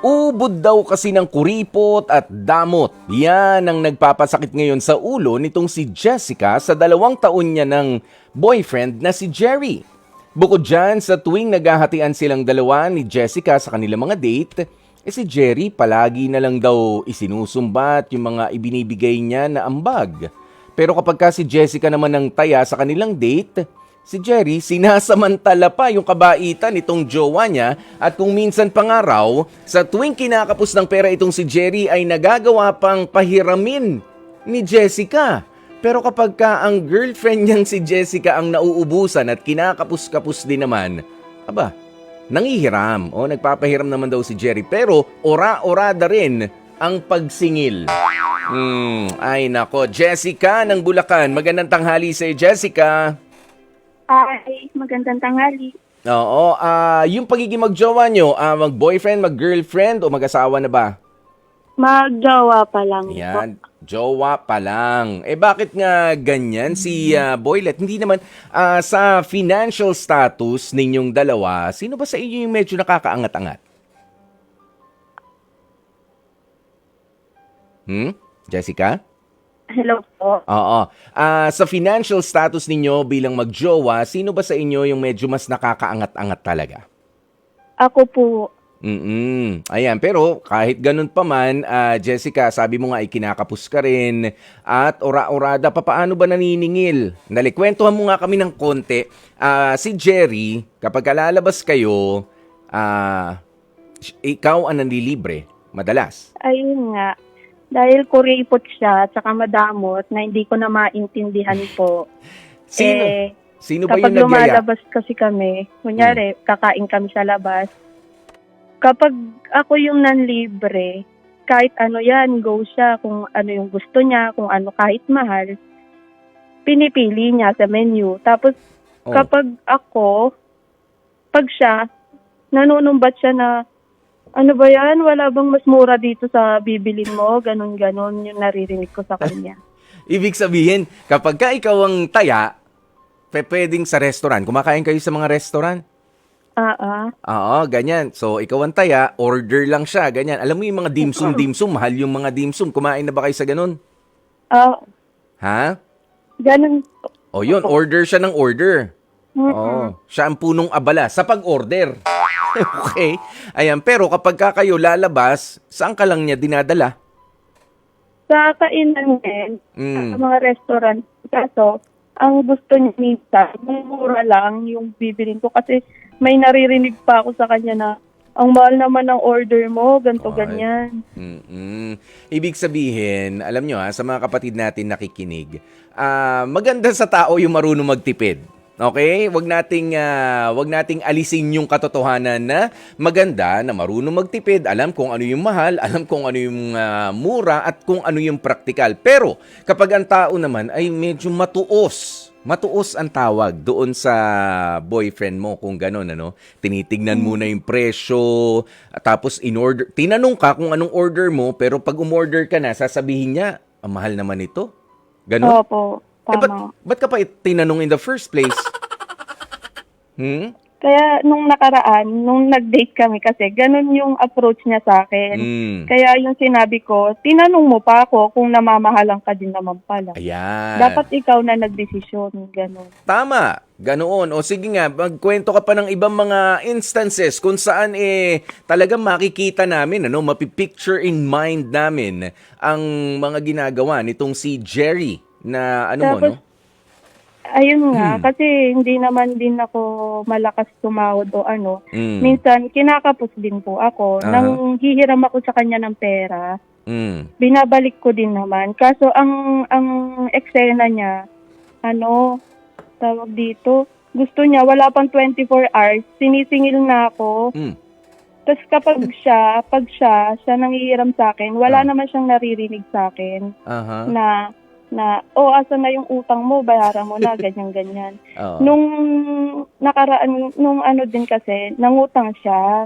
Ubod daw kasi ng kuripot at damot. Yan ang nagpapasakit ngayon sa ulo nitong si Jessica sa 2 taon niya ng boyfriend na si Jerry. Bukod dyan, sa tuwing naghahatian silang dalawa ni Jessica sa kanilang mga date, si Jerry palagi na lang daw isinusumbat yung mga ibinibigay niya na ambag. Pero kapag si Jessica naman ang taya sa kanilang date, si Jerry sinasamantala pa yung kabaitan nitong jowa niya at kung minsan pa nga raw, sa tuwing kinakapos ng pera itong si Jerry ay nagagawa pang pahiramin ni Jessica. Pero kapag ang girlfriend niyang si Jessica ang nauubusan at kinakapos-kapos din naman, aba, nangihiram o nagpapahiram naman daw si Jerry pero ora-orada rin ang pagsingil. Ay nako, Jessica ng Bulacan. Magandang tanghali sa Jessica. Ay, magandang tanghali. Oo, yung pagiging magjowa nyo, mag-boyfriend, mag-girlfriend o mag-asawa na ba? Magjowa pa lang po. Yan, jowa pa lang. Bakit nga ganyan si Boylet? Hindi naman sa financial status ninyong dalawa, sino ba sa inyo yung medyo nakakaangat-angat? Jessica? Hello po. Oo. Sa financial status ninyo bilang magjowa, sino ba sa inyo yung medyo mas nakakaangat-angat talaga? Ako po. Ayan, pero kahit ganun pa man, Jessica, sabi mo nga ay kinakapos ka rin at ora-orada, papaano ba naniningil? Kwentuhan mo nga kami ng konti. Si Jerry, kapag lalabas kayo, ikaw ang nanlilibre, madalas. Ayun nga. Dahil kuripot siya at saka madamot na hindi ko na maintindihan po. Sino? Sino ba Kapag yung nagyaya? lumalabas kasi kami, kunyari, kakain kami sa labas. Kapag ako yung nanlibre, kahit ano yan, go siya kung ano yung gusto niya, kung ano kahit mahal, pinipili niya sa menu. Tapos kapag ako, pag siya, nanunumbat siya na, ano ba yan? Wala bang mas mura dito sa bibilin mo? Ganon-ganon yung naririnig ko sa kanya. Ibig sabihin, kapag ka ikaw ang taya, pwedeng sa restaurant. Kumakain kayo sa mga restaurant? Oo, ganyan. So, ikaw ang taya, order lang siya, ganyan. Alam mo yung mga dimsum, mahal yung mga dimsum. Kumain na ba kayo sa ganun? Ha? Ganon. O yun, order siya ng order. Oo, siya ang punong abala sa pag-order. Okay. Ayan, pero kapag kayo lalabas, saan ka lang niya dinadala? Sa kainan din, sa mga restaurant, kaso, ang gusto niya minsan, mura lang yung bibilin ko kasi may naririnig pa ako sa kanya na ang mahal naman ng order mo, ganto ganyan. Ibig sabihin, alam nyo sa mga kapatid natin nakikinig, maganda sa tao yung marunong magtipid. Okay? Wag nating alisin yung katotohanan na maganda na marunong magtipid, alam kung ano yung mahal, alam kung ano yung mura at kung ano yung praktikal. Pero kapag ang tao naman ay medyo matuos ang tawag doon sa boyfriend mo kung gano'n, ano? Tinitignan muna yung presyo, tapos in-order. Tinanong ka kung anong order mo, pero pag umorder ka na, sasabihin niya, ang mahal naman ito. Gano'n? Opo, tama. Ba't ka pa tinanong in the first place? Kaya nung nakaraan, nung nag-date kami kasi, ganun yung approach niya sa akin. Kaya yung sinabi ko, tinanong mo pa ako kung namamahalan ka din naman pala. Ayan. Dapat ikaw na nagdesisyon, ganun. Tama. Ganoon. O sige nga, magkwento ka pa ng ibang mga instances kung saan talagang makikita namin, mapipicture in mind namin ang mga ginagawa nitong si Jerry na Tapos, ayun nga, kasi hindi naman din ako malakas tumawad o ano. Minsan, kinakapos din po ako. Nang hihiram ako sa kanya ng pera, binabalik ko din naman. Kaso, ang eksena niya, tawag dito, gusto niya, wala pang 24 hours, sinisingil na ako. Tapos pag siya nanghihiram sa akin, wala naman siyang naririnig sa akin asan na yung utang mo, bayaran mo na, ganyan-ganyan. Nung nakaraan, nung din kasi, nangutang siya.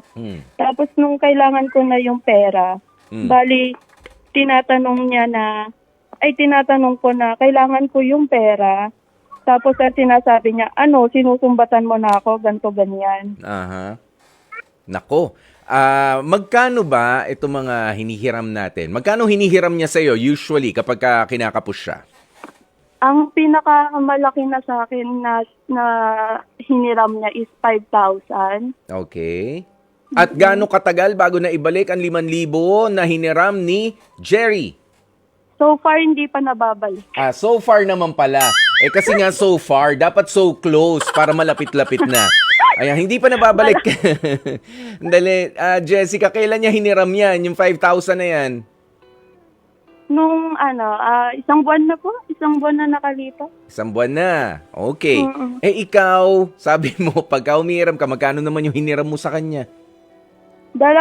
Tapos nung kailangan ko na yung pera, bali, tinatanong ko na, kailangan ko yung pera. Tapos sinasabi niya, sinusumbatan mo na ako, ganto ganyan. Nako. Magkano ba itong mga hinihiram natin? Magkano hinihiram niya sa'yo usually kapag kinakapos siya? Ang pinakamalaki na sa akin na hiniram niya is 5,000. Okay. At gaano katagal bago na ibalik ang 5,000 na hiniram ni Jerry? So far, hindi pa nababalik. So far naman pala. Kasi nga so far, dapat so close para malapit-lapit na. Ayan, hindi pa nababalik. Dali, Jessica, kailan niya hiniram yan? Yung 5,000 na yan? Nung isang buwan na po. Isang buwan na nakalipas. Isang buwan na. Okay. Mm-mm. Ikaw, sabi mo, pagka humiram ka, magkano naman yung hiniram mo sa kanya? 2,000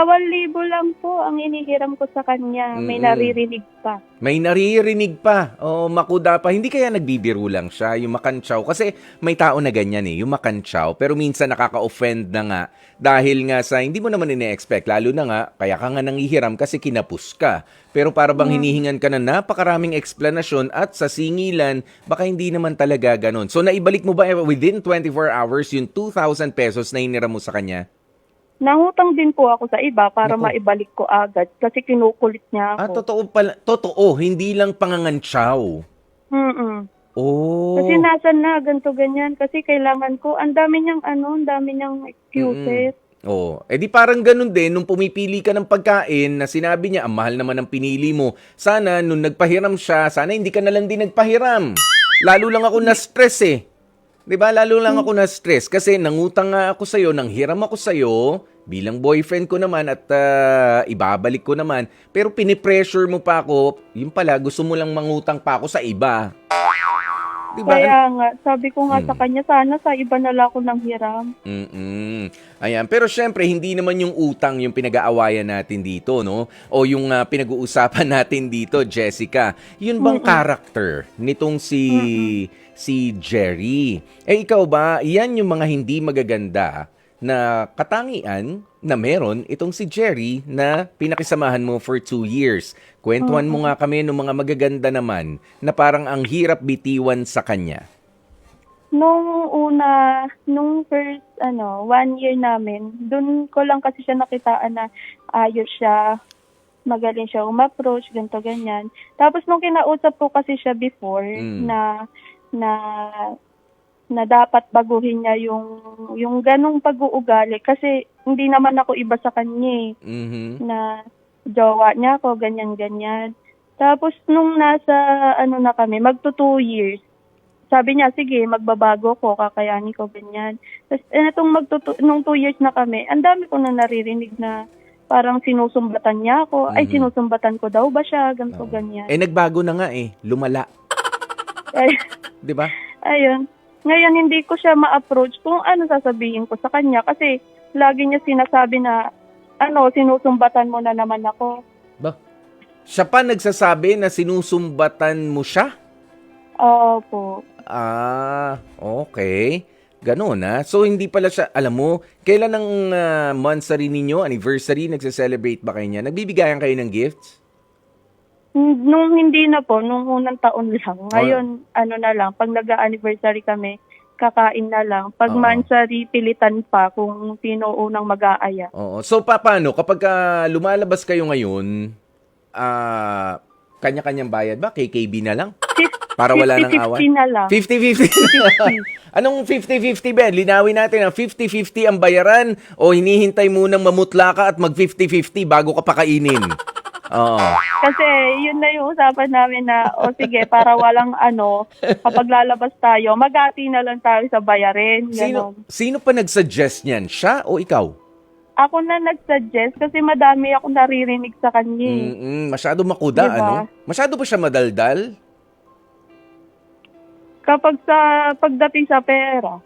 lang po ang inihiram ko sa kanya. May naririnig pa. May naririnig pa. Makuda pa. Hindi kaya nagbibiro lang siya, yung makantsaw. Kasi may tao na ganyan yung makantsaw. Pero minsan nakaka-offend na nga dahil nga sa hindi mo naman ine-expect. Lalo na nga, kaya ka nga nangihiram kasi kinapos ka. Pero para bang hinihingan ka na napakaraming explanasyon at sa singilan, baka hindi naman talaga ganun. So naibalik mo ba within 24 hours yung 2,000 pesos na hiniram mo sa kanya? Nangutang din po ako sa iba para Naku. maibalik ko agad kasi kinukulit niya ako. Totoo pala. Totoo, hindi lang pangangantsaw. Mm-mm. Oh. Kasi nasan na, ganito ganyan. Kasi kailangan ko, ang dami niyang excuses. Di parang ganun din, nung pumipili ka ng pagkain na sinabi niya, ang mahal naman ang pinili mo. Sana, nung nagpahiram siya, sana hindi ka na lang din nagpahiram. Lalo lang ako na-stress eh. 'Di ba? Lalo lang ako na-stress kasi nangutang nga ako sa'yo, nanghiram ako sa'yo, bilang boyfriend ko naman at ibabalik ko naman. Pero pinipressure mo pa ako, yun pala, gusto mo lang mangutang pa ako sa iba. Diba? Kaya nga, sabi ko nga sa kanya, sana sa iba na lang ako nang hiram. Ayan, pero syempre hindi naman yung utang yung pinag-aawayan natin dito, no? O yung pinag-uusapan natin dito, Jessica. Yun bang character nitong si Jerry? Ikaw ba, yan yung mga hindi magaganda na katangian na meron itong si Jerry na pinakisamahan mo for 2 years. Kwentuhan mo nga kami ng mga magaganda naman na parang ang hirap bitiwan sa kanya. Nung first, 1 year namin, dun ko lang kasi siya nakitaan na ayos siya, magaling siya umapproach, ganito, ganyan. Tapos nung kinausap ko kasi siya before na dapat baguhin niya yung ganong pag-uugali kasi hindi naman ako iba sa kanya na jowa niya ako, ganyan-ganyan. Tapos nung nasa na kami, magto 2 years, sabi niya, sige, magbabago ko, kakayanin ko, ganyan. Tapos nung 2 years na kami, ang dami ko na naririnig na parang sinusumbatan niya ako. Ay, sinusumbatan ko daw ba siya, ganito, ganyan. Nagbago na nga lumala. Ay, 'Di ba? ayun. Ngayon, hindi ko siya ma-approach kung ano sasabihin ko sa kanya kasi lagi niya sinasabi na, sinusumbatan mo na naman ako. Ba? Siya pa nagsasabi na sinusumbatan mo siya? Opo. Okay. Ganun So, hindi pala siya, alam mo, kailan ang monthsary ninyo, anniversary, nagse-celebrate ba kayo niya? Nagbibigayan kayo ng gifts? Nung hindi na po, nung unang taon lang. Ngayon, na lang, pag nag-anniversary kami, kakain na lang. Pag monthsary, pilitan pa kung sino unang mag-aaya. Oo. So, paano? Kapag lumalabas kayo ngayon, kanya-kanyang bayad ba? KKB na lang? Para wala nang awan? 50-50 na lang. 50-50. Anong 50-50, Ben? Linawin natin, 50-50 ang bayaran o hinihintay munang mamutla ka at mag 50-50 bago ka pakainin? Oo. Kasi yun na yung usapan namin na, sige, para walang kapag lalabas tayo, mag-ati na lang tayo sa bayarin. Sino pa nag-suggest niyan? Siya o ikaw? Ako na nag-suggest kasi madami akong naririnig sa kanya. Masyado makuda, diba? Masyado ba siya madaldal? Kapag pagdating sa pera.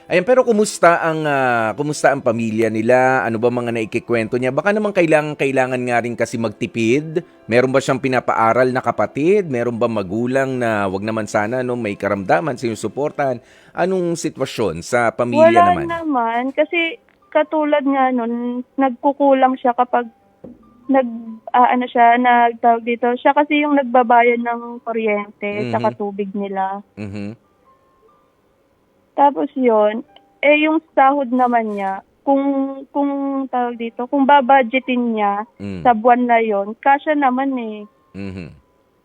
Ayan, pero kumusta ang pamilya nila? Ano ba mga naikikwento niya? Baka naman kailangan nga rin kasi magtipid. Meron ba siyang pinapaaral na kapatid? Meron ba magulang na wag naman sana may karamdaman, sinusuportahan? Anong sitwasyon sa pamilya naman? Wala naman. Kasi katulad nga nun, nagkukulang siya kapag nagtawag dito. Siya kasi yung nagbabayad ng kuryente sa tubig nila. Tapos yun, yung sahod naman niya, kung tawag dito, kung babudgetin niya sa buwan na yon, kasya naman eh. Mhm.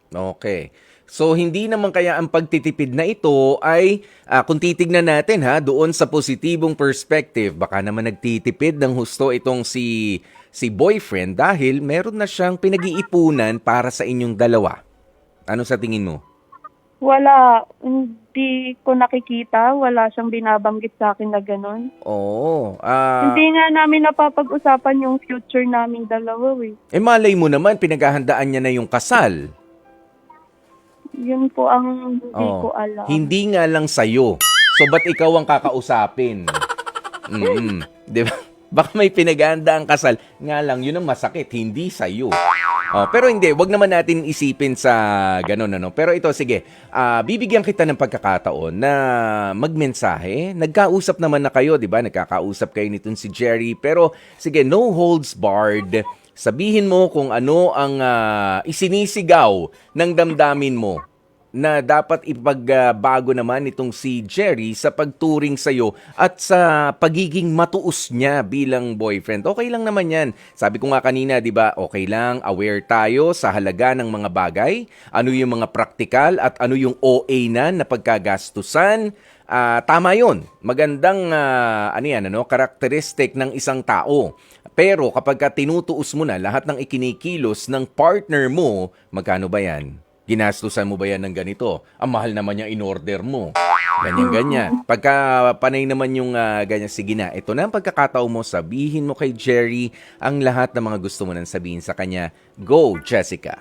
Okay. So, hindi naman kaya ang pagtitipid na ito ay, kung titignan natin doon sa positibong perspective, baka naman nagtitipid ng husto itong si boyfriend dahil meron na siyang pinag-iipunan para sa inyong dalawa. Ano sa tingin mo? Wala, hindi ko nakikita, wala siyang binabanggit sa akin na gano'n. Oo. Hindi nga namin napapag-usapan yung future naming dalawa eh. Malay mo naman, pinaghahandaan niya na yung kasal. Yun po ang hindi ko alam. Hindi nga lang sa'yo. So, ba't ikaw ang kakausapin? Di ba? Baka may pinaganda ang kasal. Nga lang, yun ang masakit. Hindi sa'yo. Pero hindi, wag naman natin isipin sa ganun, ano. Pero ito, sige, bibigyan kita ng pagkakataon na magmensahe. Nagkausap naman na kayo, di ba? Nagkakausap kayo nitong si Jerry. Pero, sige, no holds barred. Sabihin mo kung ano ang isinisigaw ng damdamin mo na dapat ipagbago naman itong si Jerry sa pagturing sa'yo at sa pagiging matuos niya bilang boyfriend. Okay lang naman yan. Sabi ko nga kanina, di ba, okay lang, aware tayo sa halaga ng mga bagay, ano yung mga praktikal at ano yung OA na pagkagastusan. Tama yun. Magandang karakteristik ng isang tao. Pero kapag tinutuos mo na lahat ng ikinikilos ng partner mo, magkano ba yan? Ginastusan mo ba yan ng ganito? Ang mahal naman yung in-order mo. Ganyan-ganyan. Pagka panay naman yung ganyan, sige na, ito na ang pagkakataon mo, sabihin mo kay Jerry ang lahat ng mga gusto mo nang sabihin sa kanya. Go, Jessica.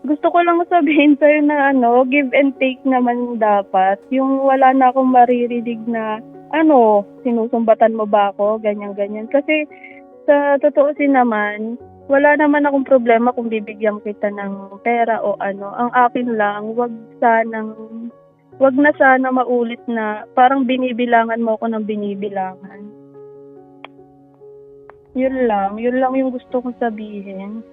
Gusto ko lang sabihin sa'yo na give and take naman dapat. Yung wala na akong maririnig na sinusumbatan mo ba ako, ganyan-ganyan. Kasi sa totoosin naman, wala naman akong problema kung bibigyan kita ng pera o ano. Ang akin lang, wag na sana maulit na parang binibilangan mo ako ng binibilangan. Yun lang yung gusto kong sabihin.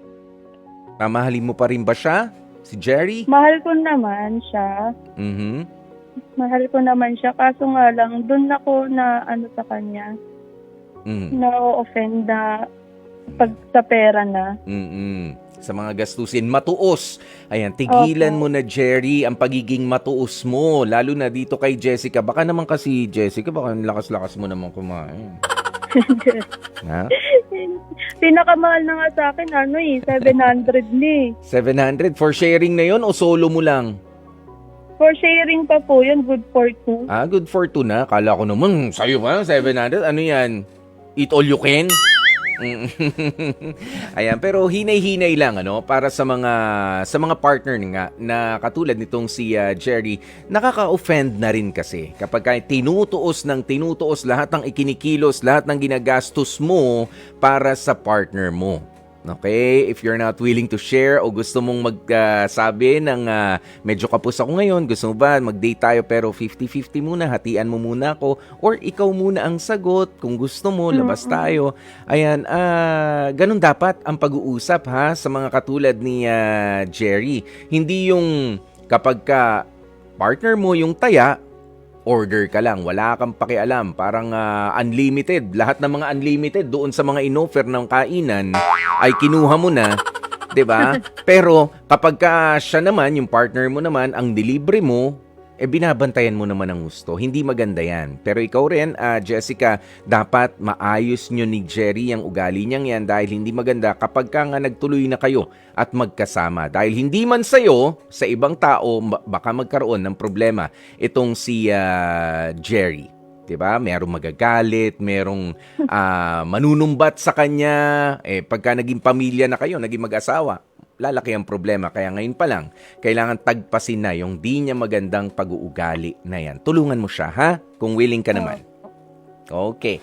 Mahalin mo pa rin ba siya? Si Jerry? Mahal ko naman siya. Mahal ko naman siya. Kaso nga lang, dun ako na sa kanya. Na-offend na pag sa pera na. Sa mga gastusin. Matuos. Ayan, tigilan mo na, Jerry, ang pagiging matuos mo. Lalo na dito kay Jessica. Baka naman kasi, Jessica, baka lakas-lakas mo naman kumain. Ha? Pinakamahal na nga sa akin, 700 ni. 700? For sharing na yon o solo mo lang? For sharing pa po yun, good for two. Good for two na. Kala ko naman, sa'yo ba, 700? Ano yan? Eat all you can? Ayan, pero hinay-hinay lang para sa mga partner nga na katulad nitong si Jerry, nakaka-offend na rin kasi kapag tinutuos lahat ng ikinikilos, lahat ng ginagastos mo para sa partner mo. Okay? If you're not willing to share o gusto mong magsabi ng medyo kapos ako ngayon, gusto mo ba mag-date tayo pero 50-50 muna, hatian mo muna ako, or ikaw muna ang sagot, kung gusto mo, labas tayo. Ayan, ganun dapat ang pag-uusap sa mga katulad ni Jerry. Hindi yung kapag partner mo yung taya, order ka lang, wala kang pakialam, parang unlimited, lahat ng mga unlimited doon sa mga inoffer ng kainan ay kinuha mo na, 'di ba? Pero kapag siya naman, yung partner mo naman, ang delivery mo, binabantayan mo naman ang gusto. Hindi maganda yan. Pero ikaw rin, Jessica, dapat maayos nyo ni Jerry ang ugali niyang yan dahil hindi maganda kapag nga nagtuloy na kayo at magkasama. Dahil hindi man sa'yo, sa ibang tao, baka magkaroon ng problema itong si Jerry. Diba? Merong magagalit, merong manunumbat sa kanya. Pagka naging pamilya na kayo, naging mag-asawa, lalaki ang problema. Kaya ngayon pa lang, kailangan tagpasin na yung di niya magandang pag-uugali na yan. Tulungan mo siya, ha? Kung willing ka naman. Okay.